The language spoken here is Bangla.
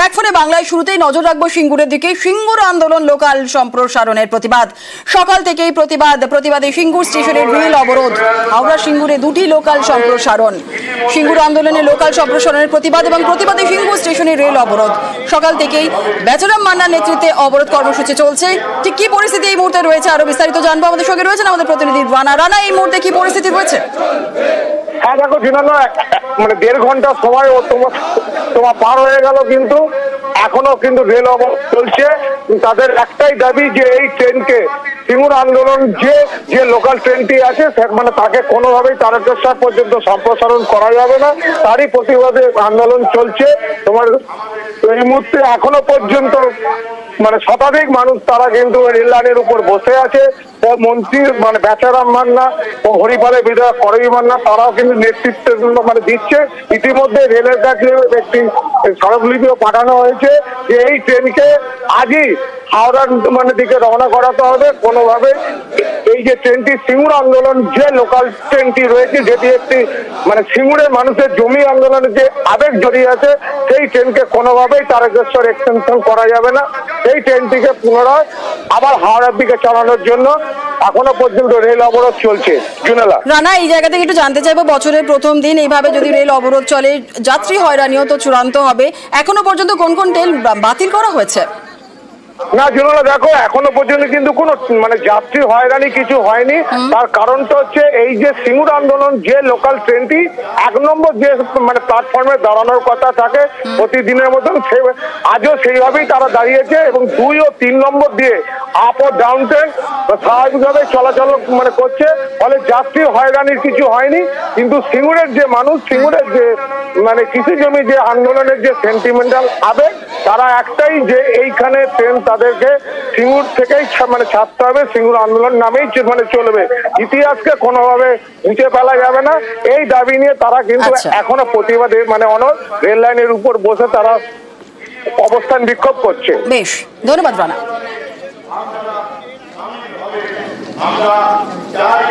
এক ফোনে বাংলায় শুরুতেই নজর রাখবো সিঙ্গুরের দিকে। সিঙ্গুর আন্দোলন লোকাল সম্প্রসারণের প্রতিবাদ। সকাল থেকেই প্রতিবাদে সিঙ্গুর স্টেশনের রেল অবরোধ। হাওড়া সিঙ্গুরে দুটি লোকাল সম্প্রসারণ। সিঙ্গুর আন্দোলনে লোকাল সম্প্রসারণের প্রতিবাদ এবং প্রতিবাদে সিঙ্গুর স্টেশনের রেল অবরোধ। সকাল থেকেই বেচারাম মান্নার নেতৃত্বে অবরোধ কর্মসূচি চলছে। ঠিক কি পরিস্থিতি এই মুহূর্তে রয়েছে আরো বিস্তারিত জানবো। আমাদের সঙ্গে রয়েছেন আমাদের প্রতিনিধি রানা। এই মুহূর্তে কি পরিস্থিতি রয়েছে? হ্যাঁ দেখো জিনানো, মানে 1.5 ঘন্টা সময় তোমার পার হয়ে গেল, কিন্তু এখনো কিন্তু রেল অবরোধ চলছে। তাদের একটাই দাবি যে এই ট্রেনকে সিঙ্গুর আন্দোলন যে লোকাল ট্রেনটি আছে মানে তাকে কোনোভাবেই তারকেশ্বর পর্যন্ত সম্প্রসারণ করা যাবে না। তারই প্রতিবাদে আন্দোলন চলছে। তোমার এই মুহূর্তে এখনো পর্যন্ত মানে শতাধিক মানুষ তারা কিন্তু রেল লাইনের উপর বসে আছে। মন্ত্রী মানে বেচারাম মান্না ও হরিপালের বিধায়ক করবী মান্না তারাও কিন্তু নেতৃত্ব মানে দিচ্ছে। ইতিমধ্যে রেলের কাছে একটি স্মারকলিপিও পাঠানো হয়েছে যে এই ট্রেনকে আজই হাওড়ার মানে দিকে রওনা করাতে হবে কোনোভাবে। এই যে ট্রেনটি সিঙ্গুর আন্দোলন যে লোকাল ট্রেনটি রয়েছে, যেটি একটি মানে সিঙ্গুরের মানুষের জমি আন্দোলনের যে আবেগ জড়িয়ে আছে, সেই ট্রেনকে কোনোভাবেই তারকেশ্বর এক্সটেনশন করা যাবে না। সেই ট্রেনটিকে পুনরায় আবার হাওড়ার দিকে চালানোর জন্য এখনো পর্যন্ত রেল অবরোধ চলছে। জুনেলা, রানা, এই জায়গা থেকে একটু জানতে চাইবো, বছরের প্রথম দিন এইভাবে যদি রেল অবরোধ চলে, যাত্রী হয়রানিও তো চূড়ান্ত হবে। এখনো পর্যন্ত কোন কোন ট্রেন বাতিল করা হয়েছে? না জুনেলা, দেখো এখনো পর্যন্ত কিন্তু কোনো মানে যাত্রী হয়রানি কিছু হয়নি। তার কারণটা হচ্ছে এই যে সিঙ্গুর আন্দোলন যে লোকাল ট্রেনটি 1 নম্বর যে মানে প্ল্যাটফর্মে দাঁড়ানোর কথা থাকে প্রতিদিনের মতন, আজও সেইভাবেই তারা দাঁড়িয়েছে এবং 2 ও 3 নম্বর দিয়ে আপ ও ডাউন ট্রেন স্বাভাবিকভাবে চলাচল মানে করছে। ফলে যাত্রী হয়রানির কিছু হয়নি। কিন্তু সিঙ্গুরের যে মানুষ, সিঙ্গুরের যে মানে কৃষি জমি যে আন্দোলনের যে সেন্টিমেন্টাল আবেগ, তারা একটাই যে এইখানে ট্রেন তাদেরকে সিঙ্গুর থেকেই মানে ছাড়তে হবে। সিঙ্গুর আন্দোলন নামেই মানে চলবে। ইতিহাসকে কোনোভাবে মুছে ফেলা যাবে না। এই দাবি নিয়ে তারা কিন্তু এখনো প্রতিবাদে মানে রেল লাইনের উপর বসে তারা অবস্থান বিক্ষোভ করছে। বেশ, ধন্যবাদ রানা। আমরা চাই